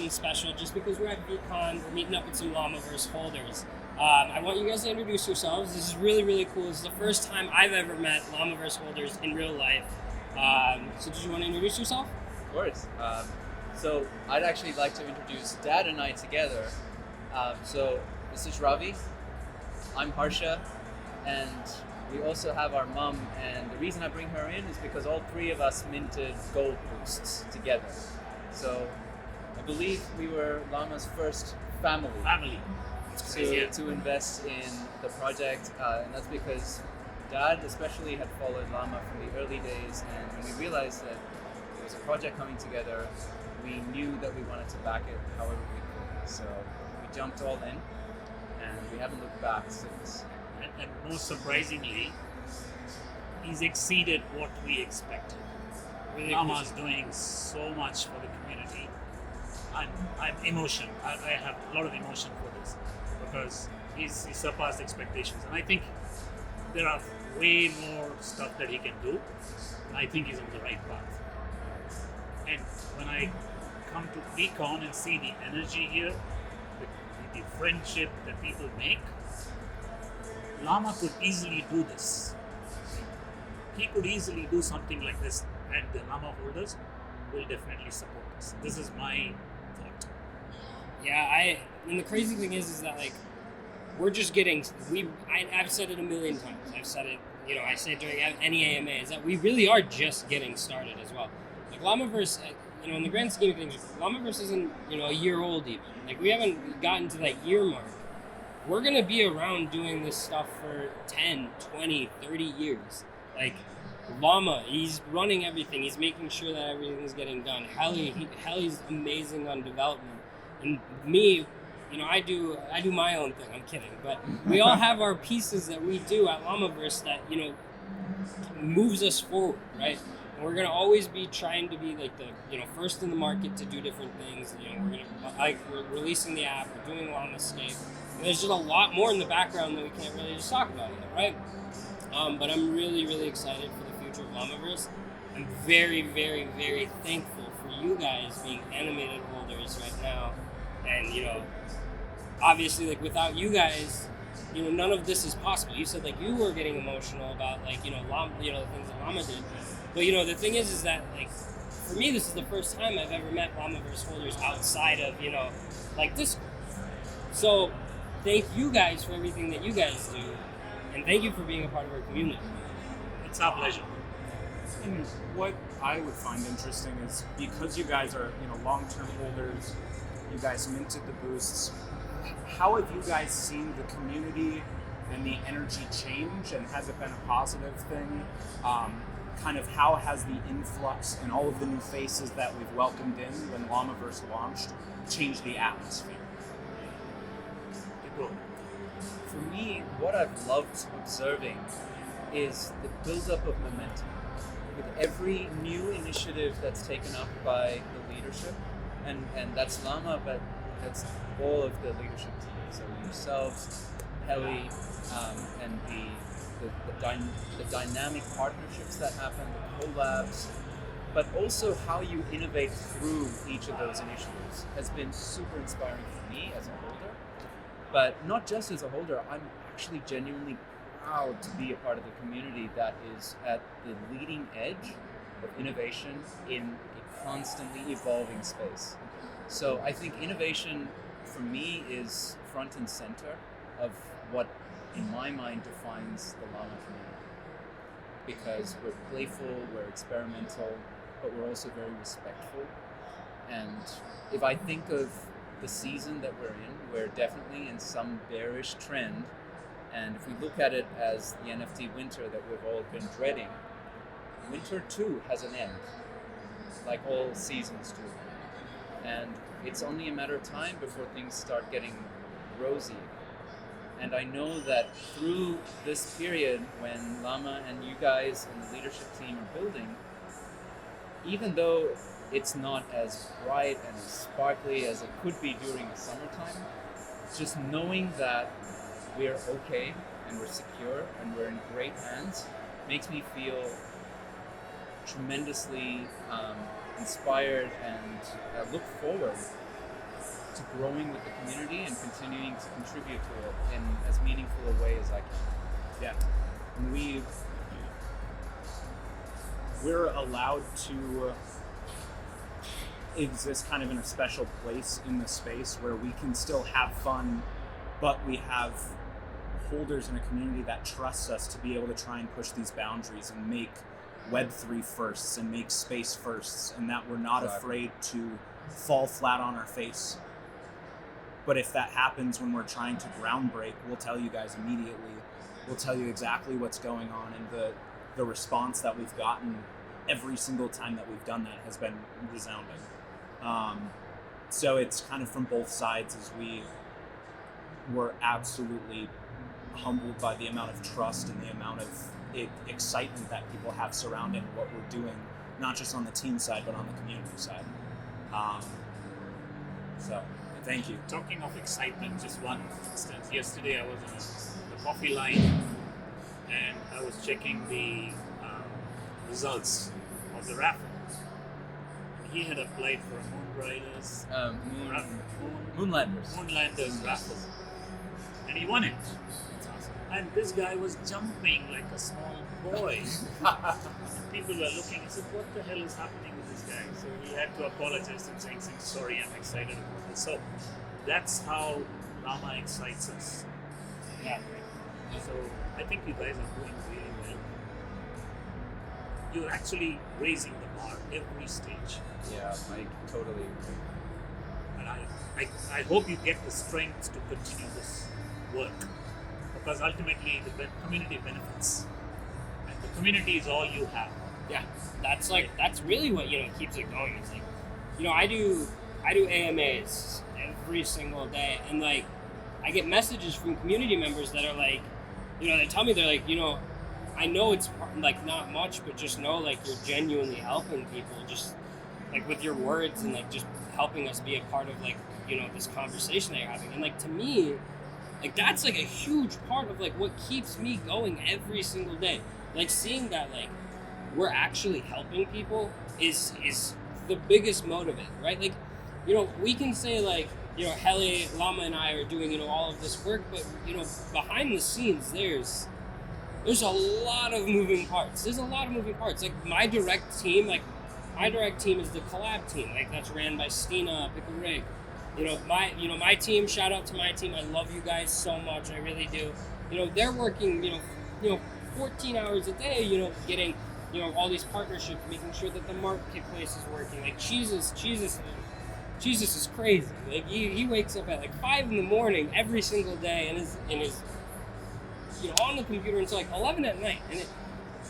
something special just because we're at VeeCon. We're meeting up with some Llamaverse holders. I want you guys to introduce yourselves. This is really, really cool. This is the first time I've ever met Llamaverse holders in real life. So did you want to introduce yourself? Of course. So I'd actually like to introduce Dad and I together. So this is Ravi, I'm Harsha, and we also have our mum, and the reason I bring her in is because all three of us minted gold boosts together. So I believe we were Llama's first family to invest in the project, and that's because Dad especially had followed Llama from the early days, and when we realized that there was a project coming together, we knew that we wanted to back it however we could. So we jumped all in, and we haven't looked back since. And most surprisingly, he's exceeded what we expected. Really Llama's doing so much for the community. I'm emotion. I have a lot of emotion for this because he surpassed expectations, and I think there are way more stuff that he can do. And I think he's on the right path. And when I come to VeeCon and see the energy here, the friendship that people make, Llama could easily do this. He could easily do something like this, and the Llama holders will definitely support us. This is my thought. Yeah, and the crazy thing is that like we're just getting I've said it a million times. I've said it, I say it during any AMA, is that we really are just getting started as well. Like Llamaverse, in the grand scheme of things, Llamaverse isn't a year old even. Like we haven't gotten to that year mark. We're gonna be around doing this stuff for 10, 20, 30 years. Like Llama, he's running everything. He's making sure that everything's getting done. Helly's amazing on development. And me, I do my own thing. I'm kidding, but we all have our pieces that we do at Llamaverse that moves us forward, right? And we're gonna always be trying to be like the first in the market to do different things. We're releasing the app. We're doing Llamascape. And there's just a lot more in the background that we can't really just talk about yet, right? But I'm really, really excited for the future of Llamaverse. I'm very, very, very thankful for you guys being animated holders right now, and obviously, like without you guys, none of this is possible. You said like you were getting emotional about like Llama, the things that Llama did, but the thing is that like for me, this is the first time I've ever met Llamaverse holders outside of like this. So thank you guys for everything that you guys do, and thank you for being a part of our community. It's our pleasure. And what I would find interesting is because you guys are long-term holders, you guys minted the boosts. How have you guys seen the community and the energy change, and has it been a positive thing? Kind of how has the influx and all of the new faces that we've welcomed in when Llamaverse launched changed the atmosphere? For me, what I've loved observing is the build-up of momentum. With every new initiative that's taken up by the leadership, and that's Llama, but that's all of the leadership team. So yourselves, Helly, and the dynamic partnerships that happen, the collabs, but also how you innovate through each of those initiatives has been super inspiring for me as a holder. But not just as a holder, I'm actually genuinely proud to be a part of the community that is at the leading edge of innovation in a constantly evolving space. So I think innovation for me is front and center of what in my mind defines the Llama community. Because we're playful, we're experimental, but we're also very respectful. And if I think of the season that we're in, we're definitely in some bearish trend. And if we look at it as the NFT winter that we've all been dreading, winter too has an end, like all seasons do. And it's only a matter of time before things start getting rosy. And I know that through this period when Llama and you guys and the leadership team are building, even though it's not as bright and as sparkly as it could be during the summertime, just knowing that we're okay and we're secure and we're in great hands makes me feel tremendously inspired and look forward to growing with the community and continuing to contribute to it in as meaningful a way as I can. Yeah. And we're allowed to exist kind of in a special place in the space where we can still have fun, but we have holders in a community that trusts us to be able to try and push these boundaries and make Web3 firsts and make space firsts, and that we're not afraid to fall flat on our face. But if that happens when we're trying to ground break, we'll tell you guys immediately. We'll tell you exactly what's going on, and the response that we've gotten every single time that we've done that has been resounding. So it's kind of from both sides, as we were absolutely humbled by the amount of trust and the amount of excitement that people have surrounding what we're doing, not just on the team side, but on the community side. So thank you. Talking of excitement, just one instance. Yesterday I was on the coffee line and I was checking the results of the raffle. He had applied for a Moonriders Moonlanders raffle, and he won it. And this guy was jumping like a small boy. People were looking. He said, "What the hell is happening with this guy?" So he had to apologize and saying, "Sorry, I'm excited about this." So that's how Llama excites us. Yeah. So I think you guys are doing really well. You're actually raising the bar every stage. Yeah, I totally agree. And I hope you get the strength to continue this work, because ultimately the community benefits, and the community is all you have. Yeah, that's really what keeps it going. It's like, I do AMAs every single day, and like I get messages from community members that are like, they tell me, they're like, I know it's like not much, but just know like you're genuinely helping people, just like with your words and like just helping us be a part of like this conversation that you're having. And like to me, like that's like a huge part of like what keeps me going every single day. Like seeing that like we're actually helping people is the biggest motivator, right? Like we can say like Heli, Llama, and I are doing all of this work, but behind the scenes there's a lot of moving parts. Like my direct team is the collab team, like that's ran by Stina, Pickle Rig. My team, shout out to my team. I love you guys so much. I really do. They're working, 14 hours a day, getting, all these partnerships, making sure that the marketplace is working. Like Jesus is crazy. Like he wakes up at like 5 a.m. every single day and is on the computer until like 11 at night. And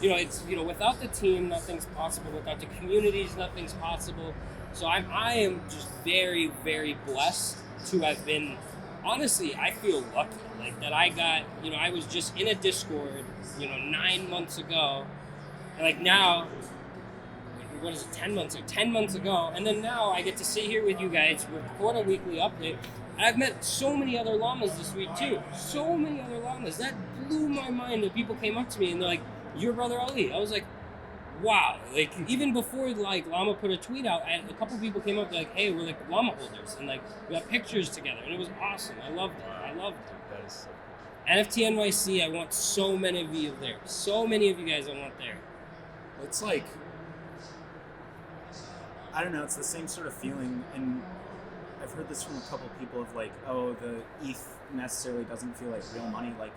it's without the team, nothing's possible. Without the communities, nothing's possible. So I am just very, very blessed to have been, honestly, I feel lucky. Like that I got, I was just in a Discord, 9 months ago. And like now, what is it, 10 months ago? 10 months ago. And then now I get to sit here with you guys, record a weekly update. And I've met so many other llamas this week too. So many other llamas. That blew my mind that people came up to me and they're like, "You're BrotherAli." I was like, wow. Like even before like Llama put a tweet out, a couple people came up like, "Hey, we're like llama holders," and like we got pictures together, and it was awesome. I loved it. That is so NFT NYC, I want so many of you there. So many of you guys I want there. It's like, I don't know, it's the same sort of feeling, and I've heard this from a couple people of like, oh, the ETH necessarily doesn't feel like real money. Like,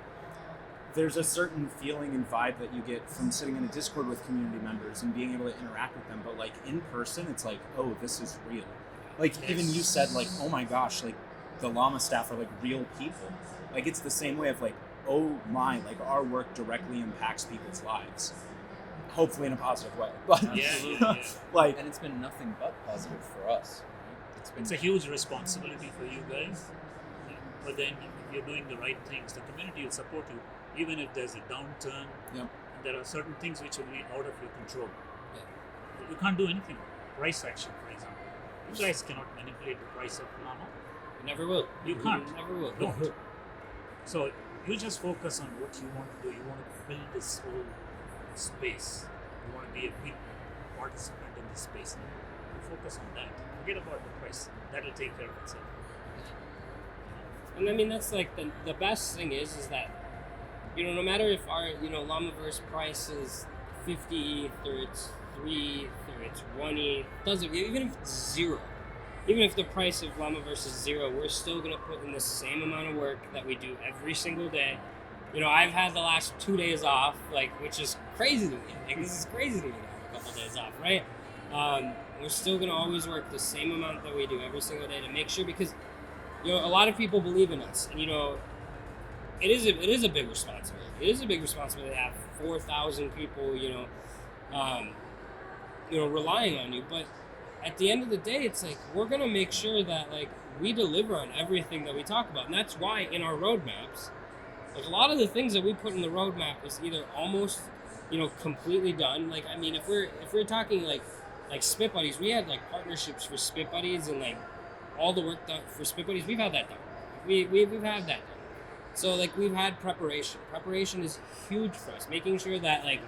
there's a certain feeling and vibe that you get from sitting in a Discord with community members and being able to interact with them, but like in person, it's like, oh, this is real. Like even you said like, oh my gosh, like the Llama staff are like real people. Like it's the same way of like, oh my, like our work directly impacts people's lives. Hopefully in a positive way. But Yeah. like, and it's been nothing but positive for us. It's a huge responsibility for you guys. But then if you're doing the right things, the community will support you, even if there's a downturn. Yep. And there are certain things which will be out of your control. You can't do anything. Price action, for example. You guys cannot manipulate the price of Llama. You never will. You can't. You never will. Don't. So you just focus on what you want to do. You want to build this whole space. You want to be a big participant in this space. You focus on that. Forget about the price. That'll take care of itself. And I mean, that's like the best thing is that, you know, no matter if our, you know, Llamaverse price is 50 ETH or it's 3 ETH or it's 1 ETH, doesn't, even if it's 0, even if the price of Llamaverse is 0, we're still going to put in the same amount of work that we do every single day. You know, I've had the last 2 days off, like, which is crazy to me. Like, this is crazy to me to have a couple days off, right? We're still going to always work the same amount that we do every single day to make sure, because, you know, a lot of people believe in us, and, you know, it is a big responsibility. It is a big responsibility to have 4,000 people, you know, relying on you. But at the end of the day, it's like, we're going to make sure that, like, we deliver on everything that we talk about. And that's why in our roadmaps, like, a lot of the things that we put in the roadmap is either almost, you know, completely done. Like, I mean, if we're talking like Spit Buddies, we had like partnerships for Spit Buddies, and like all the work done for Spit Buddies, we've had that done. We've had that done. So, like, we've had preparation. Preparation is huge for us, making sure that, like,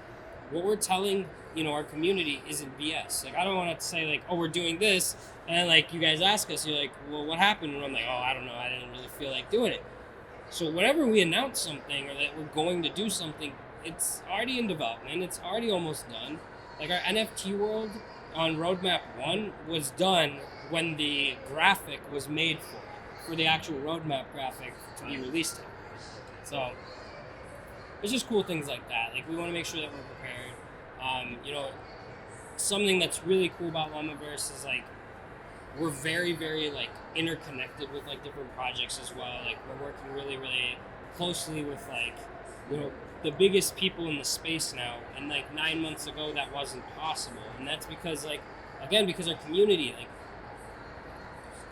what we're telling, you know, our community isn't BS. Like, I don't want to say, like, oh, we're doing this, and, like, you guys ask us, you're like, well, what happened? And I'm like, oh, I don't know, I didn't really feel like doing it. So whenever we announce something or that we're going to do something, it's already in development, it's already almost done. Like, our NFT world on Roadmap 1 was done when the graphic was made for the actual roadmap graphic to be released. So it's just cool things like that. Like, we want to make sure that we're prepared. You know, something that's really cool about Llamaverse is, like, we're very, very, like, interconnected with, like, different projects as well. Like, we're working really, really closely with, like, you know, the biggest people in the space now. And, like, 9 months ago, that wasn't possible. And that's because, like, again, because our community, like,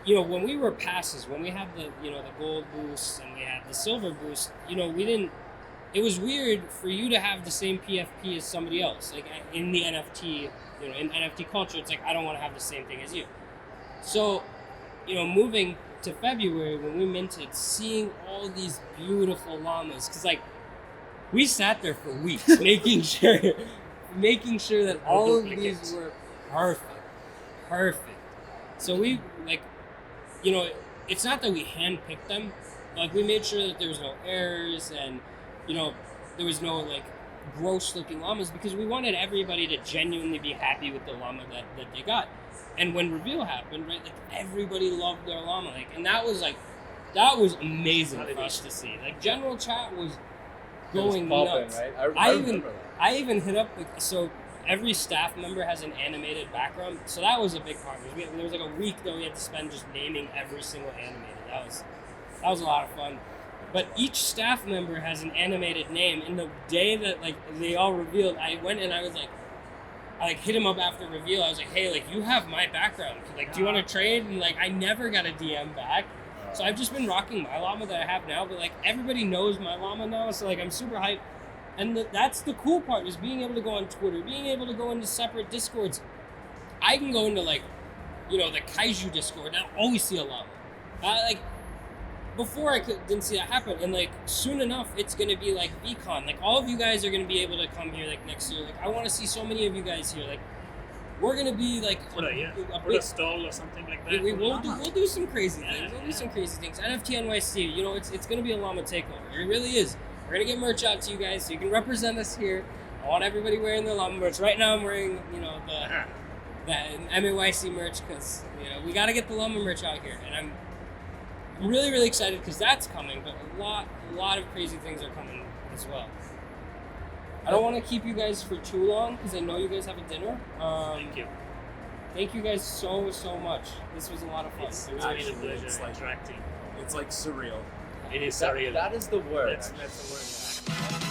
you know, when we were passes, when we had the, you know, the gold boost and we had the silver boost, you know, it was weird for you to have the same PFP as somebody else. Like, in the NFT, you know, in NFT culture, it's like, I don't want to have the same thing as you. So, you know, moving to February when we minted, seeing all these beautiful llamas, because, like, we sat there for weeks making sure that all of these were perfect. So we, like, you know, it's not that we handpicked them, like, we made sure that there was no errors and, you know, there was no, like, gross looking llamas, because we wanted everybody to genuinely be happy with the llama that they got. And when reveal happened, right, like, everybody loved their llama, like, and that was amazing for us to see. Like, general chat was going nuts. Right? I even hit up, so every staff member has an animated background, so that was a big part. There was like a week that we had to spend just naming every single animated. That was a lot of fun. But each staff member has an animated name, and the day that, like, they all revealed, I went and I was like, I hit him up after reveal. I was like, hey, like, you have my background. Like, do you want to trade? And, like, I never got a DM back. So I've just been rocking my llama that I have now, but, like, everybody knows my llama now, so, like, I'm super hyped. And that's the cool part, is being able to go on Twitter, being able to go into separate Discords. I can go into, like, you know, the Kaiju Discord, and I always see a llama. Like, before I didn't see that happen, and, like, soon enough, it's going to be, like, VeeCon. Like, all of you guys are going to be able to come here, like, next year. Like, I want to see so many of you guys here. Like, we're going to be, like, put a stall or something like that. We'll do some crazy things. We'll do some crazy things. NFT NYC, you know, it's going to be a llama takeover. It really is. We're going to get merch out to you guys so you can represent us here. I want everybody wearing the llama merch. Right now I'm wearing, you know, the MAYC merch, because, you know, we got to get the llama merch out here. And I'm really, really excited because that's coming, but a lot of crazy things are coming as well. I don't want to keep you guys for too long because I know you guys have a dinner. Thank you. Thank you guys so much. This was a lot of fun. It's been a pleasure interacting. It's like surreal. It is surreal. That is the word. That's the word.